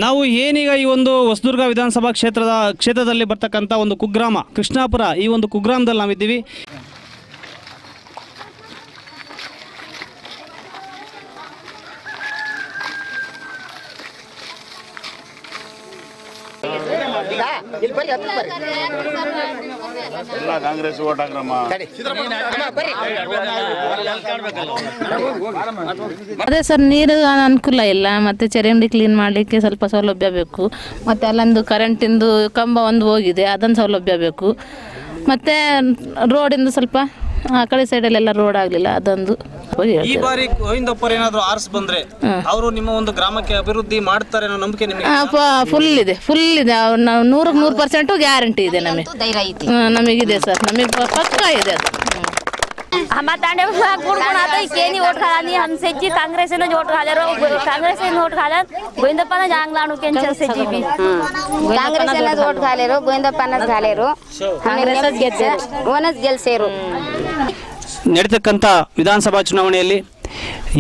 ನಾವು ಏನೀಗ ಈ ಒಂದು ಹೊಸದುರ್ಗ ವಿಧಾನಸಭಾ ಕ್ಷೇತ್ರದಲ್ಲಿ ಬರ್ತಕ್ಕಂಥ ಒಂದು ಕುಗ್ರಾಮ ಕೃಷ್ಣಾಪುರ, ಈ ಒಂದು ಕುಗ್ರಾಮದಲ್ಲಿ ನಾವಿದ್ದೀವಿ. ಕಾಂಗ್ರೆಸ್ ಓಟ್ ಹಾಕ್ರಮ್ಮ. ಅದೇ ಸರ್, ನೀರು ಅನುಕೂಲ ಇಲ್ಲ, ಮತ್ತು ಚರಂಡಿ ಕ್ಲೀನ್ ಮಾಡಲಿಕ್ಕೆ ಸ್ವಲ್ಪ ಸೌಲಭ್ಯ ಬೇಕು, ಮತ್ತು ಅಲ್ಲೊಂದು ಕರೆಂಟಿಂದು ಕಂಬ ಒಂದು ಹೋಗಿದೆ, ಅದೊಂದು ಸೌಲಭ್ಯ ಬೇಕು, ಮತ್ತು ರೋಡಿಂದು ಸ್ವಲ್ಪ ಆ ಕಡೆ ಸೈಡಲ್ಲೆಲ್ಲ ರೋಡ್ ಆಗಲಿಲ್ಲ, ಅದೊಂದು. ಈ ಬಾರಿ ಗೋವಿಂದಪ್ಪರು ಏನಾದರೂ ಆರಿಸಿ ಬಂದ್ರೆ ಅವರು ನಿಮ್ಮ ಒಂದು ಗ್ರಾಮಕ್ಕೆ ಅಭಿವೃದ್ಧಿ ಮಾಡ್ತಾರೆ ಅನ್ನೋ ನಂಬಿಕೆ ನಿಮಗೆ? ಫುಲ್ ಇದೆ 100% ಗ್ಯಾರಂಟಿ ಇದೆ ನಮಗಿದೆ ಸರ್, ನಮಗೆ ಪಕ್ಕಾ ಇದೆ ಅದು. हमारे तांडे में गुड़ बनाता है के नहीं वोट खाला नहीं हमसे जी कांग्रेस ने वोट खाले रो कांग्रेस ने वोट खाला गोविंदप्पा ने जांगलानु केंचर से जीबी कांग्रेस ने वोट खाले रो गोविंदप्पा ने खाले रो कांग्रेस ಗೆದ್ದೆ ಓನಸ್ ಗೆಲ್ಸೇರು. ನಡೆತಕ್ಕಂಥ ವಿಧಾನಸಭಾ ಚುನಾವಣೆಯಲ್ಲಿ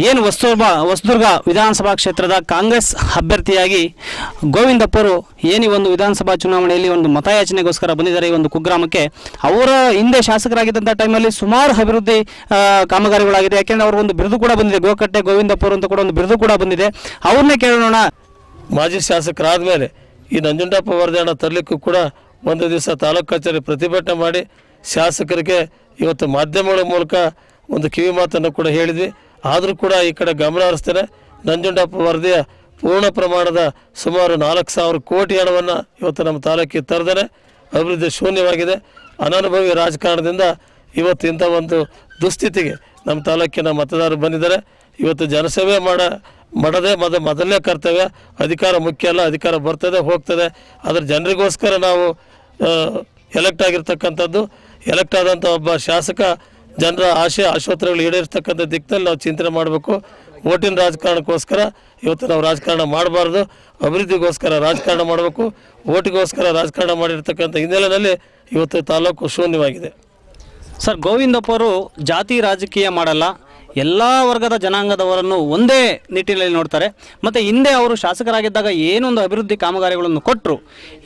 ಏನು ಹೊಸದುರ್ಗ ವಿಧಾನಸಭಾ ಕ್ಷೇತ್ರದ ಕಾಂಗ್ರೆಸ್ ಅಭ್ಯರ್ಥಿಯಾಗಿ ಗೋವಿಂದಪ್ಪರು ಏನು ಒಂದು ವಿಧಾನಸಭಾ ಚುನಾವಣೆಯಲ್ಲಿ ಒಂದು ಮತಯಾಚನೆಗೋಸ್ಕರ ಬಂದಿದ್ದಾರೆ ಈ ಒಂದು ಕುಗ್ರಾಮಕ್ಕೆ. ಅವರ ಹಿಂದೆ ಶಾಸಕರಾಗಿದ್ದಂಥ ಟೈಮಲ್ಲಿ ಸುಮಾರು ಅಭಿವೃದ್ಧಿ ಕಾಮಗಾರಿಗಳಾಗಿದೆ. ಯಾಕೆಂದರೆ ಅವ್ರ ಒಂದು ಬಿರುದು ಕೂಡ ಬಂದಿದೆ, ಗೋಕಟ್ಟೆ ಗೋವಿಂದಪ್ಪರು ಅಂತ ಕೂಡ ಒಂದು ಬಿರುದು ಕೂಡ ಬಂದಿದೆ. ಅವ್ರನ್ನೇ ಕೇಳೋಣ. ಮಾಜಿ ಶಾಸಕರಾದ ಮೇಲೆ ಈ ನಂಜುಂಡಪ್ಪ ವರದಿ ಹಣ ತರಲಿಕ್ಕೂ ಕೂಡ ಒಂದು ದಿವಸ ತಾಲೂಕು ಕಚೇರಿ ಪ್ರತಿಭಟನೆ ಮಾಡಿ ಶಾಸಕರಿಗೆ ಇವತ್ತು ಮಾಧ್ಯಮಗಳ ಮೂಲಕ ಒಂದು ಕಿವಿ ಮಾತನ್ನು ಕೂಡ ಹೇಳಿದ್ವಿ. ಆದರೂ ಕೂಡ ಈ ಕಡೆ ಗಮನ ಹರಿಸ್ತೇನೆ. ನಂಜುಂಡಪ್ಪ ವರದಿಯ ಪೂರ್ಣ ಪ್ರಮಾಣದ ಸುಮಾರು 4,000 ಕೋಟಿ ಹಣವನ್ನು ಇವತ್ತು ನಮ್ಮ ತಾಲೂಕಿಗೆ ತರದೇ ಅಭಿವೃದ್ಧಿ ಶೂನ್ಯವಾಗಿದೆ. ಅನನುಭವಿ ರಾಜಕಾರಣದಿಂದ ಇವತ್ತು ಇಂಥ ಒಂದು ದುಸ್ಥಿತಿಗೆ ನಮ್ಮ ತಾಲೂಕಿನ ಮತದಾರರು ಬಂದಿದ್ದಾರೆ. ಇವತ್ತು ಜನಸೇವೆ ಮಾಡದೆ ಮೊದಲನೇ ಕರ್ತವ್ಯ. ಅಧಿಕಾರ ಮುಖ್ಯ ಅಲ್ಲ, ಅಧಿಕಾರ ಬರ್ತದೆ ಹೋಗ್ತದೆ. ಅದರ ಜನರಿಗೋಸ್ಕರ ನಾವು ಎಲೆಕ್ಟ್ ಆಗಿರ್ತಕ್ಕಂಥದ್ದು. ಎಲೆಕ್ಟ್ ಆದಂಥ ಒಬ್ಬ ಶಾಸಕ ಜನರ ಆಶೆ ಆಶೋತ್ತರಗಳು ಈಡೇರಿಸ್ತಕ್ಕಂಥ ದಿಕ್ಕಿನಲ್ಲಿ ನಾವು ಚಿಂತನೆ ಮಾಡಬೇಕು. ಓಟಿನ ರಾಜಕಾರಣಕ್ಕೋಸ್ಕರ ಇವತ್ತು ನಾವು ರಾಜಕಾರಣ ಮಾಡಬಾರ್ದು, ಅಭಿವೃದ್ಧಿಗೋಸ್ಕರ ರಾಜಕಾರಣ ಮಾಡಬೇಕು. ಓಟಿಗೋಸ್ಕರ ರಾಜಕಾರಣ ಮಾಡಿರ್ತಕ್ಕಂಥ ಹಿನ್ನೆಲೆಯಲ್ಲಿ ಇವತ್ತು ತಾಲೂಕು ಶೂನ್ಯವಾಗಿದೆ. ಸರ್, ಗೋವಿಂದಪ್ಪರು ಜಾತಿ ರಾಜಕೀಯ ಮಾಡಲ್ಲ, ಎಲ್ಲ ವರ್ಗದ ಜನಾಂಗದವರನ್ನು ಒಂದೇ ನಿಟ್ಟಿನಲ್ಲಿ ನೋಡ್ತಾರೆ. ಮತ್ತು ಹಿಂದೆ ಅವರು ಶಾಸಕರಾಗಿದ್ದಾಗ ಏನೊಂದು ಅಭಿವೃದ್ಧಿ ಕಾಮಗಾರಿಗಳನ್ನು ಕೊಟ್ಟರು.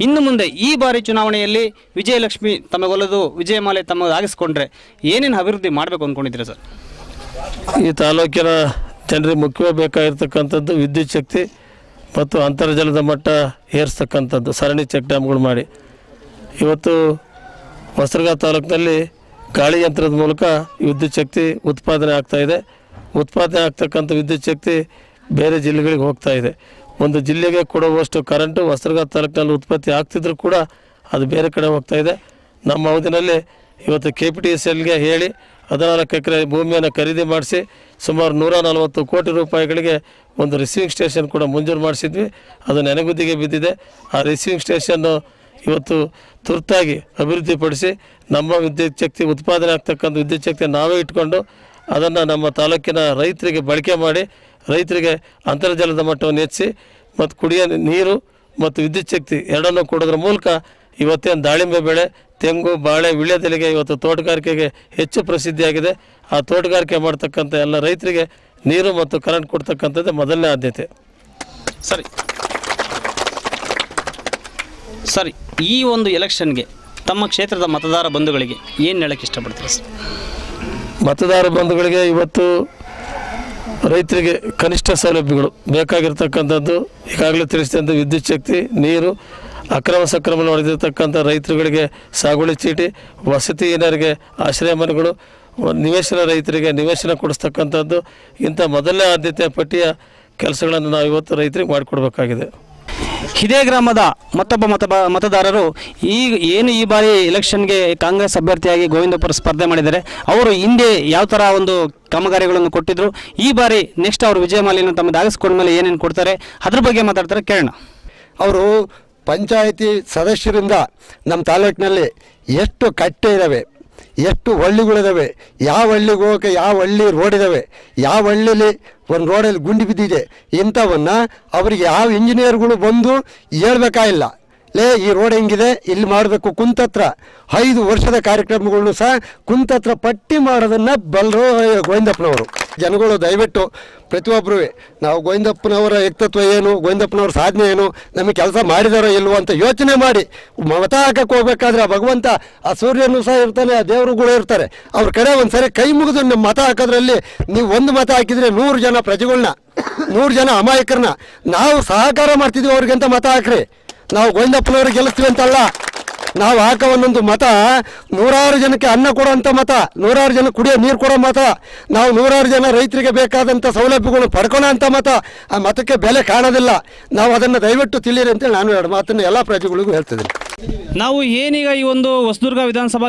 ಇನ್ನು ಮುಂದೆ ಈ ಬಾರಿ ಚುನಾವಣೆಯಲ್ಲಿ ವಿಜಯಲಕ್ಷ್ಮಿ ತಮಗೊಲದು ವಿಜಯಮಾಲೆ ತಮಗಾಗಿಸ್ಕೊಂಡ್ರೆ ಏನೇನು ಅಭಿವೃದ್ಧಿ ಮಾಡಬೇಕು ಅಂದ್ಕೊಂಡಿದ್ದೀರಾ ಸರ್? ಈ ತಾಲೂಕಿನ ಜನರಿಗೆ ಮುಖ್ಯವಾಗಿ ಬೇಕಾಗಿರ್ತಕ್ಕಂಥದ್ದು ವಿದ್ಯುತ್ ಶಕ್ತಿ ಮತ್ತು ಅಂತರ್ಜಲದ ಮಟ್ಟ ಏರಿಸ್ತಕ್ಕಂಥದ್ದು ಸರಣಿ ಚೆಕ್ ಡ್ಯಾಮ್ಗಳು ಮಾಡಿ. ಇವತ್ತು ಹೊಸದುರ್ಗ ತಾಲೂಕಿನಲ್ಲಿ ಗಾಳಿ ಯಂತ್ರದ ಮೂಲಕ ವಿದ್ಯುತ್ ಶಕ್ತಿ ಉತ್ಪಾದನೆ ಆಗ್ತಾಯಿದೆ. ಉತ್ಪಾದನೆ ಆಗ್ತಕ್ಕಂಥ ವಿದ್ಯುತ್ ಶಕ್ತಿ ಬೇರೆ ಜಿಲ್ಲೆಗಳಿಗೆ ಹೋಗ್ತಾ ಇದೆ. ಒಂದು ಜಿಲ್ಲೆಗೆ ಕೊಡುವಷ್ಟು ಕರೆಂಟು ಹೊಸದುರ್ಗ ತಾಲೂಕಿನಲ್ಲಿ ಉತ್ಪತ್ತಿ ಆಗ್ತಿದ್ರು ಕೂಡ ಅದು ಬೇರೆ ಕಡೆ ಹೋಗ್ತಾ ಇದೆ. ನಮ್ಮ ಅವಧಿನಲ್ಲಿ ಇವತ್ತು KPTCLಗೆ ಹೇಳಿ 14 ಎಕರೆ ಭೂಮಿಯನ್ನು ಖರೀದಿ ಮಾಡಿಸಿ ಸುಮಾರು 140 ಕೋಟಿ ರೂಪಾಯಿಗಳಿಗೆ ಒಂದು ರಿಸೀವಿಂಗ್ ಸ್ಟೇಷನ್ ಕೂಡ ಮಂಜೂರು ಮಾಡಿಸಿದ್ವಿ. ಅದು ನೆನೆಗುದ್ದಿಗೆ ಬಿದ್ದಿದೆ. ಆ ರಿಸೀವಿಂಗ್ ಸ್ಟೇಷನ್ನು ಇವತ್ತು ತುರ್ತಾಗಿ ಅಭಿವೃದ್ಧಿಪಡಿಸಿ ನಮ್ಮ ವಿದ್ಯುತ್ ಶಕ್ತಿ ಉತ್ಪಾದನೆ ಆಗ್ತಕ್ಕಂಥ ವಿದ್ಯುತ್ ಶಕ್ತಿ ನಾವೇ ಇಟ್ಕೊಂಡು ಅದನ್ನು ನಮ್ಮ ತಾಲೂಕಿನ ರೈತರಿಗೆ ಬಳಕೆ ಮಾಡಿ ರೈತರಿಗೆ ಅಂತರ್ಜಲದ ಮಟ್ಟವನ್ನು ಹೆಚ್ಚಿಸಿ ಮತ್ತು ಕುಡಿಯೋ ನೀರು ಮತ್ತು ವಿದ್ಯುತ್ ಶಕ್ತಿ ಎರಡನ್ನೂ ಕೊಡೋದ್ರ ಮೂಲಕ ಇವತ್ತೇನು ದಾಳಿಂಬೆ ಬೆಳೆ, ತೆಂಗು, ಬಾಳೆ, ವೀಳ್ಯದೆಲೆಗೆ ಇವತ್ತು ತೋಟಗಾರಿಕೆಗೆ ಹೆಚ್ಚು ಪ್ರಸಿದ್ಧಿಯಾಗಿದೆ. ಆ ತೋಟಗಾರಿಕೆ ಮಾಡ್ತಕ್ಕಂಥ ಎಲ್ಲ ರೈತರಿಗೆ ನೀರು ಮತ್ತು ಕರೆಂಟ್ ಕೊಡ್ತಕ್ಕಂಥದ್ದೇ ಮೊದಲನೇ ಆದ್ಯತೆ. ಸರಿ, ಈ ಒಂದು ಎಲೆಕ್ಷನ್ಗೆ ತಮ್ಮ ಕ್ಷೇತ್ರದ ಮತದಾರ ಬಂಧುಗಳಿಗೆ ಏನು ಹೇಳಕ್ಕೆ ಇಷ್ಟಪಡ್ತೀರಾ ಸರ್? ಮತದಾರ ಬಂಧುಗಳಿಗೆ ಇವತ್ತು ರೈತರಿಗೆ ಕನಿಷ್ಠ ಸೌಲಭ್ಯಗಳು ಬೇಕಾಗಿರ್ತಕ್ಕಂಥದ್ದು ಈಗಾಗಲೇ ತಿಳಿಸಿದಂಥ ವಿದ್ಯುತ್ ಶಕ್ತಿ, ನೀರು, ಅಕ್ರಮ ಸಕ್ರಮ ನಡೆದಿರ್ತಕ್ಕಂಥ ರೈತರುಗಳಿಗೆ ಸಾಗುವಳಿ ಚೀಟಿ, ವಸತಿಹೀನರಿಗೆ ಆಶ್ರಯ ಮನೆಗಳು, ನಿವೇಶನ ರೈತರಿಗೆ ನಿವೇಶನ ಕೊಡಿಸ್ತಕ್ಕಂಥದ್ದು ಇಂಥ ಮೊದಲನೇ ಆದ್ಯತೆಯ ಪಟ್ಟಿಯ ಕೆಲಸಗಳನ್ನು ನಾವು ಇವತ್ತು ರೈತರಿಗೆ ಮಾಡಿಕೊಡ್ಬೇಕಾಗಿದೆ. ಇದೇ ಗ್ರಾಮದ ಮತ್ತೊಬ್ಬ ಮತದಾರರು ಈ ಬಾರಿ ಎಲೆಕ್ಷನ್ಗೆ ಕಾಂಗ್ರೆಸ್ ಅಭ್ಯರ್ಥಿಯಾಗಿ ಗೋವಿಂದಪ್ಪರು ಸ್ಪರ್ಧೆ ಮಾಡಿದ್ದಾರೆ. ಅವರು ಹಿಂದೆ ಯಾವ ಥರ ಒಂದು ಕಾಮಗಾರಿಗಳನ್ನು ಕೊಟ್ಟಿದ್ರು, ಈ ಬಾರಿ ನೆಕ್ಸ್ಟ್ ಅವರು ವಿಜಯಮಾಲೆಯನ್ನು ತಮ್ಮದಾಗಿಸ್ಕೊಂಡ ಮೇಲೆ ಏನೇನು ಕೊಡ್ತಾರೆ ಅದ್ರ ಬಗ್ಗೆ ಮಾತಾಡ್ತಾರೆ, ಕೇಳೋಣ. ಅವರು ಪಂಚಾಯಿತಿ ಸದಸ್ಯರಿಂದ ನಮ್ಮ ತಾಲೂಕಿನಲ್ಲಿ ಎಷ್ಟು ಕಟ್ಟೆ ಇದ್ದಾವೆ, ಎಷ್ಟು ಹಳ್ಳಿಗಳಿದ್ದಾವೆ, ಯಾವ ಹಳ್ಳಿಗೆ ಹೋಗೋಕೆ ಯಾವ ಹಳ್ಳಿ ರೋಡ್ ಇದ್ದಾವೆ, ಯಾವ ಹಳ್ಳಿಲಿ ಒಂದು ರೋಡಲ್ಲಿ ಗುಂಡಿ ಬಿದ್ದಿದೆ, ಇಂಥವನ್ನು ಅವರಿಗೆ ಯಾವ ಇಂಜಿನಿಯರ್ಗಳು ಬಂದು ಹೇಳ್ಬೇಕಾಗಿಲ್ಲ. ಈ ರೋಡ್ ಹೆಂಗಿದೆ, ಇಲ್ಲಿ ಮಾಡಬೇಕು ಕುಂತತ್ರ 5 ವರ್ಷದ ಕಾರ್ಯಕ್ರಮಗಳನ್ನು ಸಹ ಕುಂತತ್ರ ಪಟ್ಟಿ ಮಾಡೋದನ್ನು ಬಲ್ಲರು ಗೋವಿಂದಪ್ಪನವರು. ಜನಗಳು ದಯವಿಟ್ಟು ಪ್ರತಿಯೊಬ್ಬರೂ ನಾವು ಗೋವಿಂದಪ್ಪನವರ ವ್ಯಕ್ತಿತ್ವ ಏನು, ಗೋವಿಂದಪ್ಪನವ್ರ ಸಾಧನೆ ಏನು, ನಮಗೆ ಕೆಲಸ ಮಾಡಿದಾರೋ ಇಲ್ವೋ ಅಂತ ಯೋಚನೆ ಮಾಡಿ ಮತ ಹಾಕಕ್ಕೆ ಹೋಗ್ಬೇಕಾದ್ರೆ ಆ ಭಗವಂತ, ಆ ಸೂರ್ಯನೂ ಸಹ ಇರ್ತಾನೆ, ಆ ದೇವರುಗಳು ಇರ್ತಾರೆ. ಅವ್ರ ಕಡೆ ಒಂದು ಸರಿ ಕೈ ಮುಗಿದು ನಮ್ಮ ಮತ ಹಾಕೋದ್ರಲ್ಲಿ ನೀವು 1 ಮತ ಹಾಕಿದರೆ 100 ಜನ ಪ್ರಜೆಗಳನ್ನ, 100 ಜನ ಅಮಾಯಕರನ್ನ ನಾವು ಸಹಕಾರ ಮಾಡ್ತಿದ್ವಿ. ಅವ್ರಿಗಂತ ಮತ ಹಾಕ್ರಿ, ನಾವು ಗೋವಿಂದಪ್ಪನವ್ರಿಗೆ ಗೆಲ್ಲಿಸ್ತೀವಿ ಅಂತಲ್ಲ. ನಾವು ಹಾಕೋ ಒಂದೊಂದು ಮತ 100 ಜನಕ್ಕೆ ಅನ್ನ ಕೊಡೋಂಥ ಮತ, 100 ಜನ ಕುಡಿಯೋ ನೀರು ಕೊಡೋ ಮತ, ನಾವು 100 ಜನ ರೈತರಿಗೆ ಬೇಕಾದಂಥ ಸೌಲಭ್ಯಗಳು ಪಡ್ಕೊಳ್ಳೋ ಅಂಥ ಮತ. ಆ ಮತಕ್ಕೆ ಬೆಲೆ ಕಾಣೋದಿಲ್ಲ. ನಾವು ಅದನ್ನು ದಯವಿಟ್ಟು ತಿಳಿಯಿರಿ ಅಂತೇಳಿ ನಾನು 2 ಮಾತನ್ನು ಎಲ್ಲ ಪ್ರಜೆಗಳಿಗೂ ಹೇಳ್ತಿದ್ದೀನಿ. ನಾವು ಏನೀಗ ಈ ಒಂದು ಹೊಸದುರ್ಗ ವಿಧಾನಸಭಾ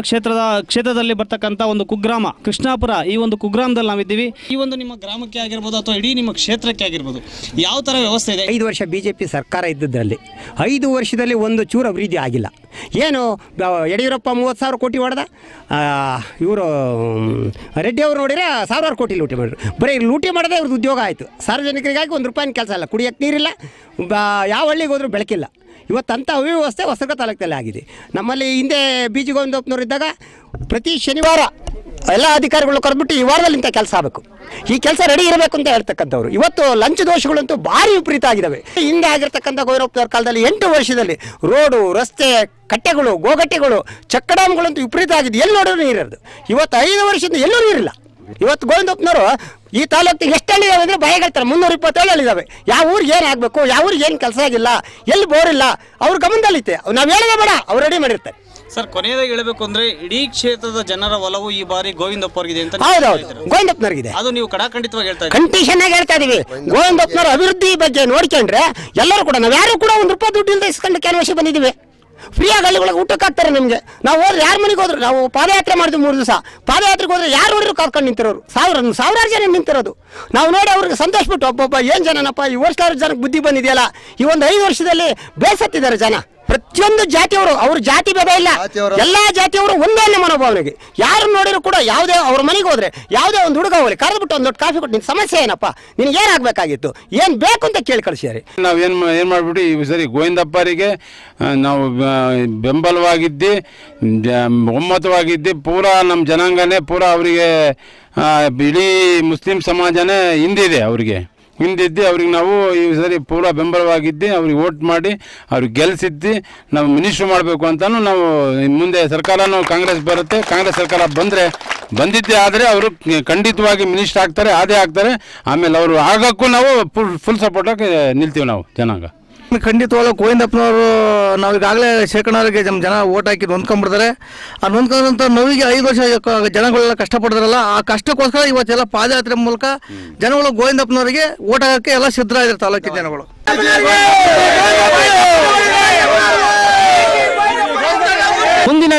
ಕ್ಷೇತ್ರದಲ್ಲಿ ಬರ್ತಕ್ಕಂಥ ಒಂದು ಕುಗ್ರಾಮ ಕೃಷ್ಣಾಪುರ, ಈ ಒಂದು ಕುಗ್ರಾಮದಲ್ಲಿ ನಾವಿದ್ದೀವಿ. ಈ ಒಂದು ನಿಮ್ಮ ಗ್ರಾಮಕ್ಕೆ ಆಗಿರ್ಬೋದು ಅಥವಾ ಇಡೀ ನಿಮ್ಮ ಕ್ಷೇತ್ರಕ್ಕೆ ಆಗಿರ್ಬೋದು ಯಾವ ಥರ ವ್ಯವಸ್ಥೆ ಇದೆ? 5 ವರ್ಷ BJP ಸರ್ಕಾರ ಇದ್ದದ್ರಲ್ಲಿ 5 ವರ್ಷದಲ್ಲಿ ಒಂದು ಚೂರು ಅಭಿವೃದ್ಧಿ ಆಗಿಲ್ಲ. ಏನು ಯಡಿಯೂರಪ್ಪ 30,000 ಕೋಟಿ ಹೊಡೆದ, ಇವರು ರೆಡ್ಡಿ ಅವರು ನೋಡಿದ್ರೆ 1,000 ಕೋಟಿ ಲೂಟಿ ಮಾಡಿದ್ರು. ಬರೀ ಲೂಟಿ ಮಾಡೋದೇ ಇವ್ರದ್ದು ಉದ್ಯೋಗ ಆಯಿತು. ಸಾರ್ವಜನಿಕರಿಗಾಗಿ 1 ರೂಪಾಯಿನ ಕೆಲಸ ಇಲ್ಲ, ಕುಡಿಯೋಕ್ಕೆ ನೀರಿಲ್ಲ, ಯಾವ ಹಳ್ಳಿಗೆ ಹೋದ್ರೂ ಬೆಳಕಿಲ್ಲ. ಇವತ್ತಂಥ ಅವ್ಯವಸ್ಥೆ ಹೊಸದುರ್ಗ ತಾಲೂಕಿನಲ್ಲಿ ಆಗಿದೆ. ನಮ್ಮಲ್ಲಿ ಹಿಂದೆ BG ಗೋವಿಂದಪ್ಪನವರು ಇದ್ದಾಗ ಪ್ರತಿ ಶನಿವಾರ ಎಲ್ಲ ಅಧಿಕಾರಿಗಳು ಕರೆದ್ಬಿಟ್ಟು ಈ ವಾರದಲ್ಲಿ ಇಂಥ ಕೆಲಸ ಆಗಬೇಕು, ಈ ಕೆಲಸ ರೆಡಿ ಇರಬೇಕು ಅಂತ ಹೇಳ್ತಕ್ಕಂಥವ್ರು. ಇವತ್ತು ಲಂಚ ದೋಷಗಳಂತೂ ಭಾರಿ ವಿಪರೀತ ಆಗಿದ್ದಾವೆ. ಹಿಂದೆ ಆಗಿರ್ತಕ್ಕಂಥ ಗೋವಿಂದಪ್ಪನವ್ರ ಕಾಲದಲ್ಲಿ 8 ವರ್ಷದಲ್ಲಿ ರೋಡು, ರಸ್ತೆ, ಕಟ್ಟೆಗಳು, ಗೋಗಟ್ಟೆಗಳು, ಚೆಕ್ ಡ್ಯಾಮ್ಗಳಂತೂ ವಿಪರೀತ ಆಗಿದೆ. ಎಲ್ಲಿ ನೋಡಿದ್ರು ನೀರಿರೋದು. ಇವತ್ತು 5 ವರ್ಷದಿಂದ ಎಲ್ಲೂ ನೀರಿಲ್ಲ. ಇವತ್ತು ಗೋವಿಂದಪ್ಪನವರು ಈ ತಾಲೂಕಿಗೆ ಎಷ್ಟು ಹಳ್ಳಿ ಇದಾವೆ ಅಂದರೆ ಭಯಗಳ್ತಾರೆ. 327 ಹಳ್ಳಿ ಇದ್ದಾವೆ. ಯಾವ ಊರಿಗೆ ಏನು ಆಗಬೇಕು, ಯಾವ ಊರಿಗೆ ಏನು ಕೆಲಸ ಆಗಿಲ್ಲ, ಎಲ್ಲಿ ಬೋರ್ ಇಲ್ಲ, ಅವ್ರ ಗಮನದಲ್ಲಿತ್ತೆ. ನಾವು ಹೇಳೋದೇ ಬೇಡ, ಅವ್ರು ರೆಡಿ ಮಾಡಿರ್ತಾರೆ. ಸರ್, ಕೊನೆಯದಾಗಿ ಹೇಳಬೇಕು ಅಂದ್ರೆ ಇಡೀ ಕ್ಷೇತ್ರದ ಜನರ ಒಲವು ಈ ಬಾರಿ ಗೋವಿಂದಪ್ಪ ಅವರಿಗೆ ಅಂತ. ಹೌದೌದು, ಗೋವಿಂದಪ್ಪನವ್ರಿಗಿದೆ. ಅದು ನೀವು ಕಡಾಖಂಡಿತವಾಗಿ ಹೇಳ್ತಾ ಇದ್ದೀವಿ, ಕಂಡೀಷನ್ ಆಗಿ ಹೇಳ್ತಾ ಇದೀವಿ. ಗೋವಿಂದಪ್ಪನವ್ರ ಅಭಿವೃದ್ಧಿ ಬಗ್ಗೆ ನೋಡ್ಕೊಂಡ್ರೆ ಎಲ್ಲರೂ ಕೂಡ, ನಾವು ಯಾರು ಕೂಡ 1 ರೂಪಾಯಿ ದುಡ್ಡು ಇಲ್ಲದೆ ಇಸ್ಕೊಂಡು ಕ್ಯಾನ್ವಾಸಿ ಬಂದಿದ್ದೀವಿ. ಫ್ರೀಯಾಗಿ ಹಳ್ಳಿಗಳಿಗೆ ಊಟಕ್ಕೆ ಹಾಕ್ತಾರೆ ನಮಗೆ. ನಾವು ಹೋದ್ರೆ ಯಾರ ಮನೆಗೆ ಹೋದ್ರು, ನಾವು ಪಾದಯಾತ್ರೆ ಮಾಡಿದ್ವಿ 3 ದಿವಸ. ಪಾದಯಾತ್ರೆಗೆ ಹೋದ್ರೆ ಯಾರು ನೋಡಿದ್ರು ಕಾದ್ಕೊಂಡು ನಿಂತಿರೋರು, ಸಾವಿರಾರು ಜನ ನಿಂತಿರೋದು. ನಾವು ನೋಡಿ ಅವ್ರಿಗೆ ಸಂತೋಷಪಟ್ಟು, ಒಬ್ಬೊಬ್ಬ ಏನು ಜನನಪ್ಪ, ಈ ವರ್ಷ ಜನಕ್ಕೆ ಬುದ್ಧಿ ಬಂದಿದೆಯಲ್ಲ, ಈ ಒಂದು 5 ವರ್ಷದಲ್ಲಿ ಬೇಸತ್ತಿದ್ದಾರೆ ಜನ. ಪ್ರತಿಯೊಂದು ಜಾತಿಯವರು, ಅವ್ರ ಜಾತಿ ಭೇದ ಇಲ್ಲ, ಎಲ್ಲಾ ಜಾತಿಯವರು ಒಂದೇ ಮನೋಭಾವನೆಗೆ. ಯಾರು ನೋಡಿದ್ರು ಕೂಡ, ಯಾವುದೇ ಅವ್ರ ಮನೆಗೆ ಹೋದ್ರೆ ಯಾವುದೇ ಒಂದು ಹುಡುಗ ಹೋಗ್ಲಿ ಕರೆದ್ಬಿಟ್ಟು 1 ದೊಡ್ಡ ಕಾಫಿ ಕೊಟ್ಟು, ನಿನ್ನ ಸಮಸ್ಯೆ ಏನಪ್ಪ, ನಿನಗೆ ಏನಾಗಬೇಕಾಗಿತ್ತು, ಏನು ಬೇಕು ಅಂತ ಕೇಳಿ ಕಳಿಸಿದ್ದಾರೆ. ನಾವು ಏನು ಮಾಡಿಬಿಟ್ಟು ಈ ಸರಿ ಗೋವಿಂದಪ್ಪರಿಗೆ ನಾವು ಬೆಂಬಲವಾಗಿದ್ದು, ಒಮ್ಮತವಾಗಿದ್ದು, ಪೂರಾ ನಮ್ಮ ಜನಾಂಗನೇ ಪೂರಾ ಅವರಿಗೆ, ಇಡೀ ಮುಸ್ಲಿಂ ಸಮಾಜನೇ ಹಿಂದಿದೆ, ಹಿಂದಿದ್ದು ಅವ್ರಿಗೆ ನಾವು ಈ ಸರಿ ಪೂರಾ ಬೆಂಬಲವಾಗಿದ್ದು ಅವ್ರಿಗೆ ವೋಟ್ ಮಾಡಿ ಅವ್ರಿಗೆ ಗೆಲ್ಲಿಸಿದ್ದು ನಾವು ಮಿನಿಸ್ಟ್ರು ಮಾಡಬೇಕು ಅಂತಲೂ ನಾವು ಮುಂದೆ ಸರ್ಕಾರನೂ ಕಾಂಗ್ರೆಸ್ ಬರುತ್ತೆ. ಕಾಂಗ್ರೆಸ್ ಸರ್ಕಾರ ಬಂದಿದ್ದೇ ಆದರೆ ಅವರು ಖಂಡಿತವಾಗಿ ಮಿನಿಸ್ಟ್ರ್ ಆಗ್ತಾರೆ, ಅದೇ ಆಗ್ತಾರೆ. ಆಮೇಲೆ ಅವರು ಆಗೋಕ್ಕೂ ನಾವು ಫುಲ್ ಸಪೋರ್ಟಾಗಿ ನಿಲ್ತೀವಿ ನಾವು ಜನಾಂಗ. ಖಂಡಿತವಾಗ್ಲೂ ಗೋವಿಂದಪ್ಪನವರು ನಾವು ಈಗಾಗಲೇ ಶೇಖರಣೆಗೆ ನಮ್ಮ ಜನ ಓಟ್ ಹಾಕಿ ನೊಂದ್ಕೊಂಡ್ಬಿಡ್ತಾರೆ. ಆ ನೊಂದ್ಕೊಂಡಂಥ ನೋವಿಗೆ 5 ವರ್ಷ ಜನಗಳೆಲ್ಲ ಕಷ್ಟಪಡ್ತಾರಲ್ಲ, ಆ ಕಷ್ಟಕ್ಕೋಸ್ಕರ ಇವತ್ತೆಲ್ಲ ಪಾದಯಾತ್ರೆ ಮೂಲಕ ಜನಗಳು ಗೋವಿಂದಪ್ಪನವರಿಗೆ ಓಟ್ ಹಾಕೋಕ್ಕೆ ಎಲ್ಲ ಸಿದ್ಧರಾಗಿದ್ದಾರೆ ತಾಲೂಕಿನ ಜನಗಳು. ಮುಂದಿನ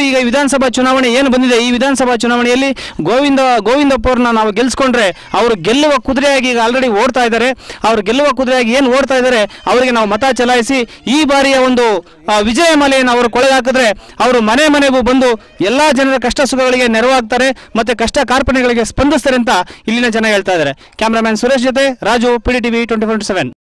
ಈಗ ವಿಧಾನಸಭಾ ಚುನಾವಣೆ ಏನು ಬಂದಿದೆ, ಈ ವಿಧಾನಸಭಾ ಚುನಾವಣೆಯಲ್ಲಿ ಗೋವಿಂದಪ್ಪ ಅವ್ರನ್ನ ನಾವು ಗೆಲ್ಸ್ಕೊಂಡ್ರೆ ಅವರು ಗೆಲ್ಲುವ ಕುದುರೆಯಾಗಿ ಈಗ ಆಲ್ರೆಡಿ ಓಡ್ತಾ ಇದ್ದಾರೆ. ಅವರು ಗೆಲ್ಲುವ ಕುದುರೆಯಾಗಿ ಏನು ಓಡ್ತಾ ಇದ್ದಾರೆ, ಅವರಿಗೆ ನಾವು ಮತ ಚಲಾಯಿಸಿ ಈ ಬಾರಿಯ ಒಂದು ವಿಜಯ ಮಾಲೆಯನ್ನು ಅವರು ಕೊಳೆಗಾಕಿದ್ರೆ ಅವರು ಮನೆಗೂ ಬಂದು ಎಲ್ಲ ಜನರ ಕಷ್ಟ ಸುಖಗಳಿಗೆ ನೆರವಾಗ್ತಾರೆ, ಮತ್ತೆ ಕಷ್ಟ ಕಾರ್ಪಣ್ಯಗಳಿಗೆ ಸ್ಪಂದಿಸ್ತಾರೆ ಅಂತ ಇಲ್ಲಿನ ಜನ ಹೇಳ್ತಾ ಇದ್ದಾರೆ. ಕ್ಯಾಮ್ರಾಮನ್ ಸುರೇಶ್ ಜೊತೆ ರಾಜು, PDTV 24/7.